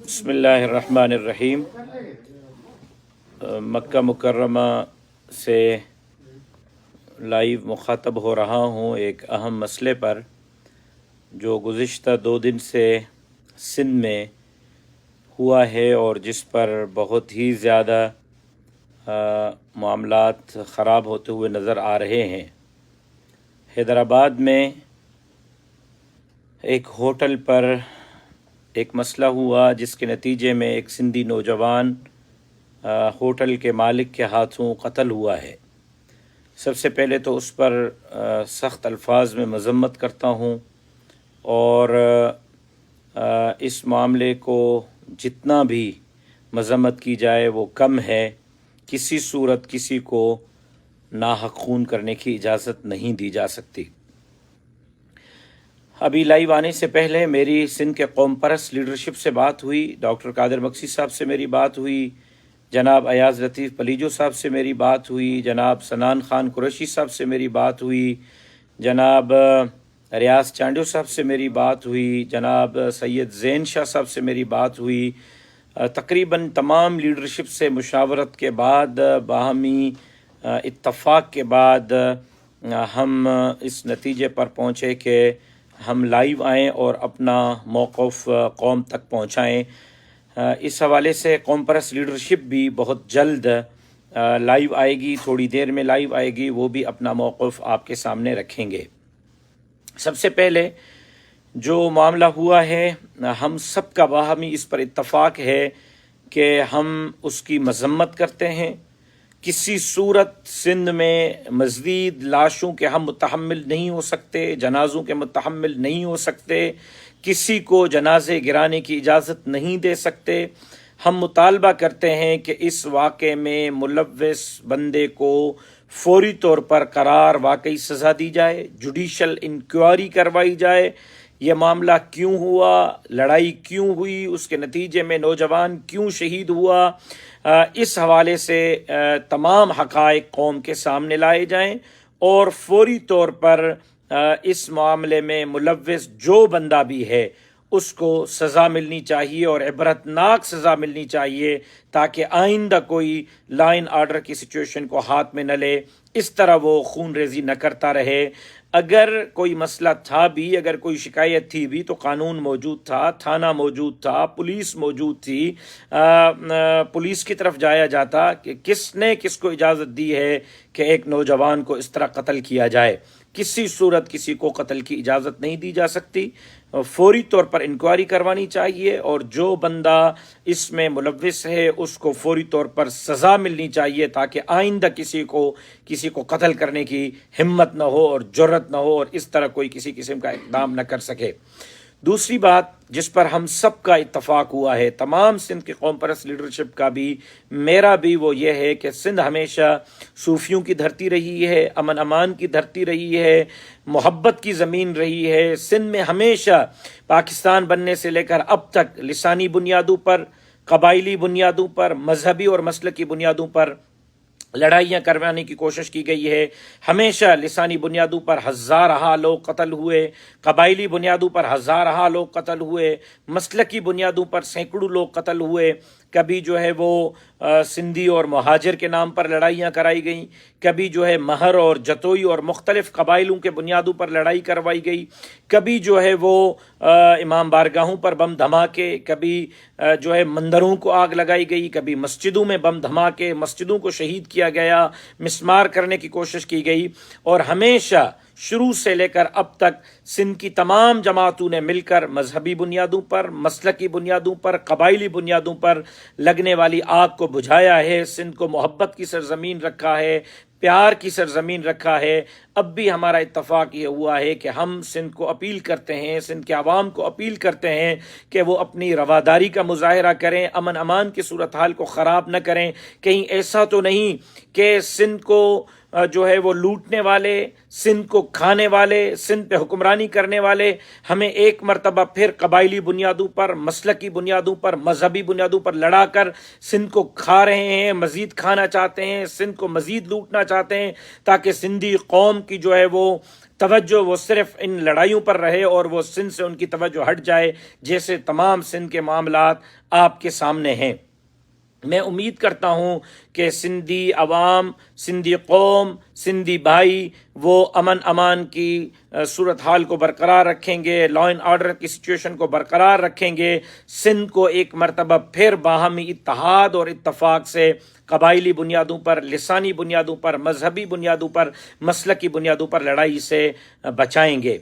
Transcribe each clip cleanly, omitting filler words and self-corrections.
بسم اللہ الرحمن الرحیم۔ مکہ مکرمہ سے لائیو مخاطب ہو رہا ہوں ایک اہم مسئلے پر جو گزشتہ 2 دن سے سندھ میں ہوا ہے اور جس پر بہت ہی زیادہ معاملات خراب ہوتے ہوئے نظر آ رہے ہیں۔ حیدرآباد میں ایک ہوٹل پر ایک مسئلہ ہوا جس کے نتیجے میں ایک سندھی نوجوان ہوٹل کے مالک کے ہاتھوں قتل ہوا ہے۔ سب سے پہلے تو اس پر سخت الفاظ میں مذمت کرتا ہوں اور اس معاملے کو جتنا بھی مذمت کی جائے وہ کم ہے۔ کسی صورت کسی کو ناحق خون کرنے کی اجازت نہیں دی جا سکتی۔ ابھی لائیو آنے سے پہلے میری سندھ کے قوم پرست لیڈرشپ سے بات ہوئی، ڈاکٹر قادر مکسی صاحب سے میری بات ہوئی، جناب ایاز لطیف پلیجو صاحب سے میری بات ہوئی، جناب سنان خان قریشی صاحب سے میری بات ہوئی، جناب ریاض چانڈیو صاحب سے میری بات ہوئی، جناب سید زین شاہ صاحب سے میری بات ہوئی۔ تقریباً تمام لیڈرشپ سے مشاورت کے بعد، باہمی اتفاق کے بعد ہم اس نتیجے پر پہنچے کہ ہم لائیو آئیں اور اپنا موقف قوم تک پہنچائیں۔ اس حوالے سے قوم پرست لیڈرشپ بھی بہت جلد لائیو آئے گی، تھوڑی دیر میں لائیو آئے گی، وہ بھی اپنا موقف آپ کے سامنے رکھیں گے۔ سب سے پہلے جو معاملہ ہوا ہے، ہم سب کا باہمی اس پر اتفاق ہے کہ ہم اس کی مذمت کرتے ہیں۔ کسی صورت سندھ میں مزید لاشوں کے ہم متحمل نہیں ہو سکتے، جنازوں کے متحمل نہیں ہو سکتے، کسی کو جنازے گرانے کی اجازت نہیں دے سکتے۔ ہم مطالبہ کرتے ہیں کہ اس واقعے میں ملوث بندے کو فوری طور پر قرار واقعی سزا دی جائے، جوڈیشل انکوائری کروائی جائے۔ یہ معاملہ کیوں ہوا، لڑائی کیوں ہوئی، اس کے نتیجے میں نوجوان کیوں شہید ہوا، اس حوالے سے تمام حقائق قوم کے سامنے لائے جائیں اور فوری طور پر اس معاملے میں ملوث جو بندہ بھی ہے اس کو سزا ملنی چاہیے اور عبرتناک سزا ملنی چاہیے تاکہ آئندہ کوئی لا اینڈ آرڈر کی سچویشن کو ہاتھ میں نہ لے، اس طرح وہ خون ریزی نہ کرتا رہے۔ اگر کوئی مسئلہ تھا بھی، اگر کوئی شکایت تھی بھی تو قانون موجود تھا، تھانہ موجود تھا، پولیس موجود تھی، پولیس کی طرف جایا جاتا کہ کس نے کس کو اجازت دی ہے کہ ایک نوجوان کو اس طرح قتل کیا جائے۔ کسی صورت کسی کو قتل کی اجازت نہیں دی جا سکتی، فوری طور پر انکوائری کروانی چاہیے اور جو بندہ اس میں ملوث ہے اس کو فوری طور پر سزا ملنی چاہیے تاکہ آئندہ کسی کو قتل کرنے کی ہمت نہ ہو اور جرت نہ ہو اور اس طرح کوئی کسی قسم کا اقدام نہ کر سکے۔ دوسری بات جس پر ہم سب کا اتفاق ہوا ہے، تمام سندھ کی قوم پرست لیڈرشپ کا بھی، میرا بھی، وہ یہ ہے کہ سندھ ہمیشہ صوفیوں کی دھرتی رہی ہے، امن امان کی دھرتی رہی ہے، محبت کی زمین رہی ہے۔ سندھ میں ہمیشہ پاکستان بننے سے لے کر اب تک لسانی بنیادوں پر، قبائلی بنیادوں پر، مذہبی اور مسلکی بنیادوں پر لڑائیاں کروانے کی کوشش کی گئی ہے۔ ہمیشہ لسانی بنیادوں پر ہزارہا لوگ قتل ہوئے، قبائلی بنیادوں پر ہزارہا لوگ قتل ہوئے، مسلکی بنیادوں پر سینکڑوں لوگ قتل ہوئے۔ کبھی جو ہے وہ سندھی اور مہاجر کے نام پر لڑائیاں کرائی گئیں، کبھی جو ہے مہر اور جتوئی اور مختلف قبائلوں کے بنیادوں پر لڑائی کروائی گئی، کبھی جو ہے وہ امام بارگاہوں پر بم دھماکے، کبھی جو ہے مندروں کو آگ لگائی گئی، کبھی مسجدوں میں بم دھماکے، مسجدوں کو شہید کیا گیا، مسمار کرنے کی کوشش کی گئی۔ اور ہمیشہ شروع سے لے کر اب تک سندھ کی تمام جماعتوں نے مل کر مذہبی بنیادوں پر، مسلکی بنیادوں پر، قبائلی بنیادوں پر لگنے والی آگ کو بجھایا ہے، سندھ کو محبت کی سرزمین رکھا ہے، پیار کی سرزمین رکھا ہے۔ اب بھی ہمارا اتفاق یہ ہوا ہے کہ ہم سندھ کو اپیل کرتے ہیں، سندھ کے عوام کو اپیل کرتے ہیں کہ وہ اپنی رواداری کا مظاہرہ کریں، امن امان کی صورتحال کو خراب نہ کریں۔ کہیں ایسا تو نہیں کہ سندھ کو جو ہے وہ لوٹنے والے، سندھ کو کھانے والے، سندھ پہ حکمرانی کرنے والے ہمیں ایک مرتبہ پھر قبائلی بنیادوں پر، مسلکی بنیادوں پر، مذہبی بنیادوں پر لڑا کر سندھ کو کھا رہے ہیں، مزید کھانا چاہتے ہیں، سندھ کو مزید لوٹنا چاہتے ہیں تاکہ سندھی قوم کی جو ہے وہ توجہ وہ صرف ان لڑائیوں پر رہے اور وہ سندھ سے ان کی توجہ ہٹ جائے، جیسے تمام سندھ کے معاملات آپ کے سامنے ہیں۔ میں امید کرتا ہوں کہ سندھی عوام، سندھی قوم، سندھی بھائی وہ امن امان کی صورتحال کو برقرار رکھیں گے، لا اینڈ آرڈر کی سچویشن کو برقرار رکھیں گے، سندھ کو ایک مرتبہ پھر باہمی اتحاد اور اتفاق سے قبائلی بنیادوں پر، لسانی بنیادوں پر، مذہبی بنیادوں پر، مسلکی بنیادوں پر لڑائی سے بچائیں گے۔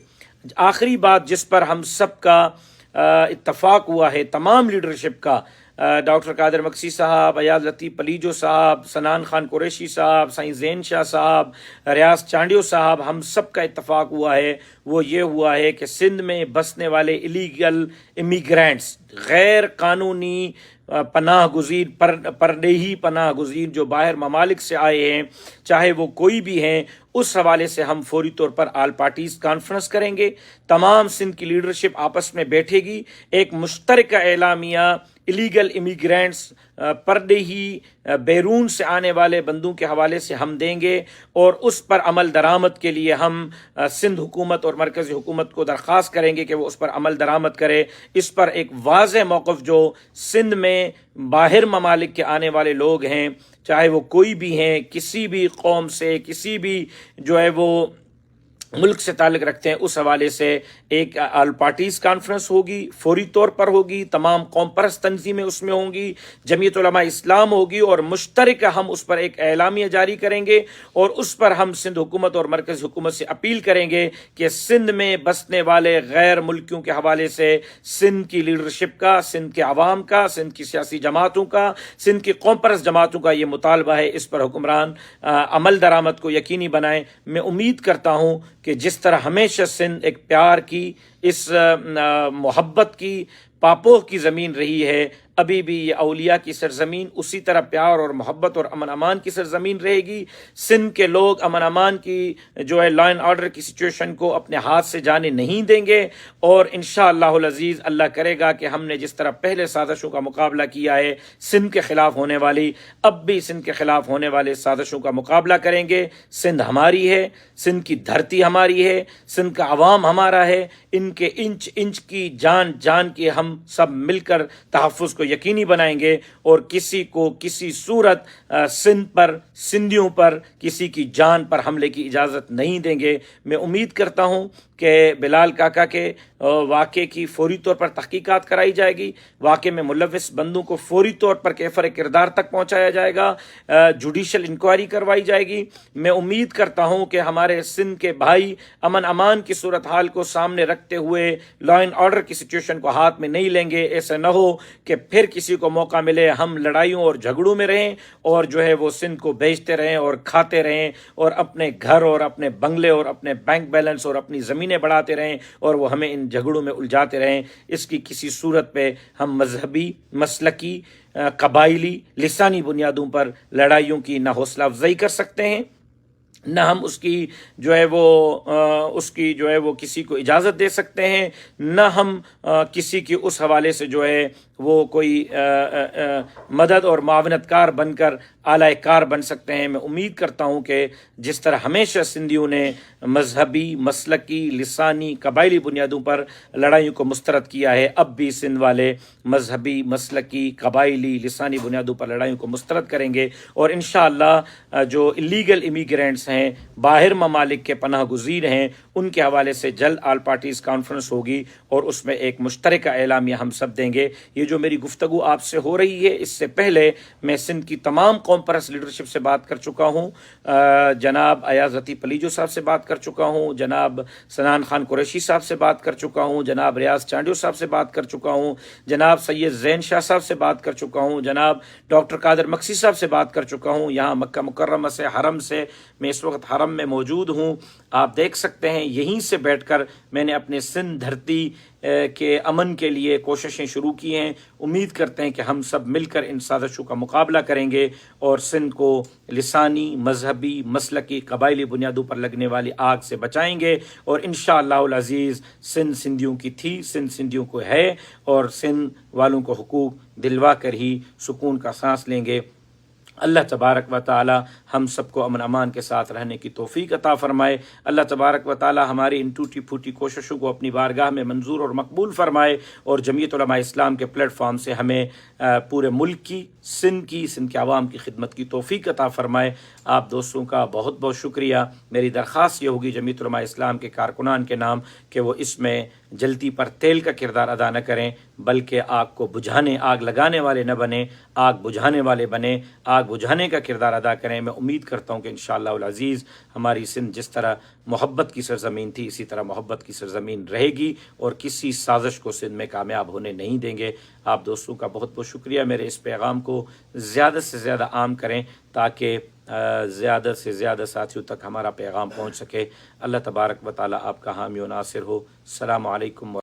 آخری بات جس پر ہم سب کا اتفاق ہوا ہے، تمام لیڈرشپ کا، ڈاکٹر قادر مکسی صاحب، ایاز لطیف پلیجو صاحب، سنان خان قریشی صاحب، سائیں زین شاہ صاحب، ریاض چانڈیو صاحب، ہم سب کا اتفاق ہوا ہے، وہ یہ ہوا ہے کہ سندھ میں بسنے والے الیگل امیگرینٹس، غیر قانونی پناہ گزین، پردیہی پناہ گزین جو باہر ممالک سے آئے ہیں، چاہے وہ کوئی بھی ہیں، اس حوالے سے ہم فوری طور پر آل پارٹیز کانفرنس کریں گے، تمام سندھ کی لیڈرشپ آپس میں بیٹھے گی، ایک مشترکہ اعلامیہ الیگل امیگرینٹس، پردیہی بیرون سے آنے والے بندوں کے حوالے سے ہم دیں گے، اور اس پر عمل درآمد کے لیے ہم سندھ حکومت اور مرکزی حکومت کو درخواست کریں گے کہ وہ اس پر عمل درآمد کرے۔ اس پر ایک واضح موقف جو سندھ میں باہر ممالک کے آنے والے لوگ ہیں، چاہے وہ کوئی بھی ہیں، کسی بھی قوم سے، کسی بھی جو ہے وہ ملک سے تعلق رکھتے ہیں، اس حوالے سے ایک آل پارٹیز کانفرنس ہوگی، فوری طور پر ہوگی، تمام قوم پرست تنظیمیں اس میں ہوں گی، جمعیت علماء اسلام ہوگی، اور مشترکہ ہم اس پر ایک اعلامیہ جاری کریں گے، اور اس پر ہم سندھ حکومت اور مرکزی حکومت سے اپیل کریں گے کہ سندھ میں بسنے والے غیر ملکیوں کے حوالے سے سندھ کی لیڈرشپ کا، سندھ کے عوام کا، سندھ کی سیاسی جماعتوں کا، سندھ کی قوم پرست جماعتوں کا یہ مطالبہ ہے، اس پر حکمران عمل درآمد کو یقینی بنائیں۔ میں امید کرتا ہوں کہ جس طرح ہمیشہ سندھ ایک پیار کی، اس محبت کی، پاپوہ کی زمین رہی ہے، ابھی بھی یہ اولیاء کی سرزمین اسی طرح پیار اور محبت اور امن امان کی سرزمین رہے گی۔ سندھ کے لوگ امن امان کی جو ہے لا اینڈ آرڈر کی سچویشن کو اپنے ہاتھ سے جانے نہیں دیں گے، اور انشاءاللہ العزیز اللہ کرے گا کہ ہم نے جس طرح پہلے سازشوں کا مقابلہ کیا ہے سندھ کے خلاف ہونے والی، اب بھی سندھ کے خلاف ہونے والے سازشوں کا مقابلہ کریں گے۔ سندھ ہماری ہے، سندھ کی دھرتی ہماری ہے، سندھ کا عوام ہمارا ہے، ان کے انچ انچ کی جان جان کی ہم سب مل کر تحفظ کو یقینی بنائیں گے، اور کسی کو کسی صورت سندھ پر، سندھیوں پر کسی کی جان پر حملے کی اجازت نہیں دیں گے۔ میں امید کرتا ہوں کہ بلال کاکا کے واقعے کی فوری طور پر تحقیقات کرائی جائے گی، واقعے میں ملوث بندوں کو فوری طور پر کیفر کردار تک پہنچایا جائے گا، جوڈیشل انکوائری کروائی جائے گی۔ میں امید کرتا ہوں کہ ہمارے سندھ کے بھائی امن امان کی صورتحال کو سامنے رکھتے ہوئے لا اینڈ آرڈر کی سچویشن کو ہاتھ میں نہیں لیں گے، ایسا نہ ہو کہ پھر کسی کو موقع ملے ہم لڑائیوں اور جھگڑوں میں رہیں اور جو ہے وہ سندھ کو بیچتے رہیں اور کھاتے رہیں، اور اپنے گھر اور اپنے بنگلے اور اپنے بینک بیلنس اور اپنی زمینیں بڑھاتے رہیں، اور وہ ہمیں ان جھگڑوں میں الجھاتے رہیں۔ اس کی کسی صورت پہ ہم مذہبی، مسلکی، قبائلی، لسانی بنیادوں پر لڑائیوں کی نہ حوصلہ افزائی کر سکتے ہیں، نہ ہم اس کی جو ہے وہ کسی کو اجازت دے سکتے ہیں، نہ ہم کسی کی اس حوالے سے جو ہے وہ کوئی مدد اور معاونت کار بن کر اعلی کار بن سکتے ہیں۔ میں امید کرتا ہوں کہ جس طرح ہمیشہ سندھیوں نے مذہبی، مسلکی، لسانی، قبائلی بنیادوں پر لڑائیوں کو مسترد کیا ہے، اب بھی سندھ والے مذہبی، مسلکی، قبائلی، لسانی بنیادوں پر لڑائیوں کو مسترد کریں گے، اور انشاءاللہ جو الیگل امیگرینٹس ہیں، باہر ممالک کے پناہ گزین ہیں، ان کے حوالے سے جلد آل پارٹیز کانفرنس ہوگی، اور اس میں ایک مشترکہ اعلامیہ ہم سب دیں گے۔ یہ جو میری گفتگو آپ سے ہو رہی ہے، اس سے پہلے میں سندھ کی تمام قوم پرست لیڈرشپ سے بات کر چکا ہوں، جناب ایاز لطیف پلیجو صاحب سے بات کر چکا ہوں، جناب سنان خان قریشی صاحب سے بات کر چکا ہوں، جناب ریاض چانڈیو صاحب سے بات کر چکا ہوں، جناب سید زین شاہ صاحب سے بات کر چکا ہوں، جناب ڈاکٹر قادر مکسی صاحب سے بات کر چکا ہوں۔ یہاں مکہ مکرمہ سے، حرم سے، میں اس وقت حرم میں موجود ہوں، آپ دیکھ سکتے ہیں، یہیں سے بیٹھ کر میں نے اپنے سندھ دھرتی کے امن کے لیے کوششیں شروع کی ہیں۔ امید کرتے ہیں کہ ہم سب مل کر ان سازشوں کا مقابلہ کریں گے اور سندھ کو لسانی، مذہبی، مسلکی، قبائلی بنیادوں پر لگنے والی آگ سے بچائیں گے، اور انشاءاللہ العزیز سندھ سندھیوں کی تھی، سندھ سندھیوں کو ہے، اور سندھ والوں کو حقوق دلوا کر ہی سکون کا سانس لیں گے۔ اللہ تبارک و تعالی ہم سب کو امن امان کے ساتھ رہنے کی توفیق عطا فرمائے۔ اللہ تبارک و تعالی ہماری ان ٹوٹی پھوٹی کوششوں کو اپنی بارگاہ میں منظور اور مقبول فرمائے، اور جمعیت علماء اسلام کے پلیٹ فارم سے ہمیں پورے ملک کی، سندھ کے عوام کی خدمت کی توفیق عطا فرمائے۔ آپ دوستوں کا بہت بہت شکریہ۔ میری درخواست یہ ہوگی جمعیت علماء اسلام کے کارکنان کے نام کہ وہ اس میں جلتی پر تیل کا کردار ادا نہ کریں، بلکہ آگ کو بجھانے، آگ لگانے والے نہ بنیں، آگ بجھانے والے بنیں، آگ بجھانے کا کردار ادا کریں۔ میں امید کرتا ہوں کہ انشاءاللہ العزیز ہماری سندھ جس طرح محبت کی سرزمین تھی اسی طرح محبت کی سرزمین رہے گی، اور کسی سازش کو سندھ میں کامیاب ہونے نہیں دیں گے۔ آپ دوستوں کا بہت بہت شکریہ۔ میرے اس پیغام کو زیادہ سے زیادہ عام کریں تاکہ زیادہ سے زیادہ ساتھیوں تک ہمارا پیغام پہنچ سکے۔ اللہ تبارک و تعالی آپ کا حامی و ناصر ہو۔ السلام علیکم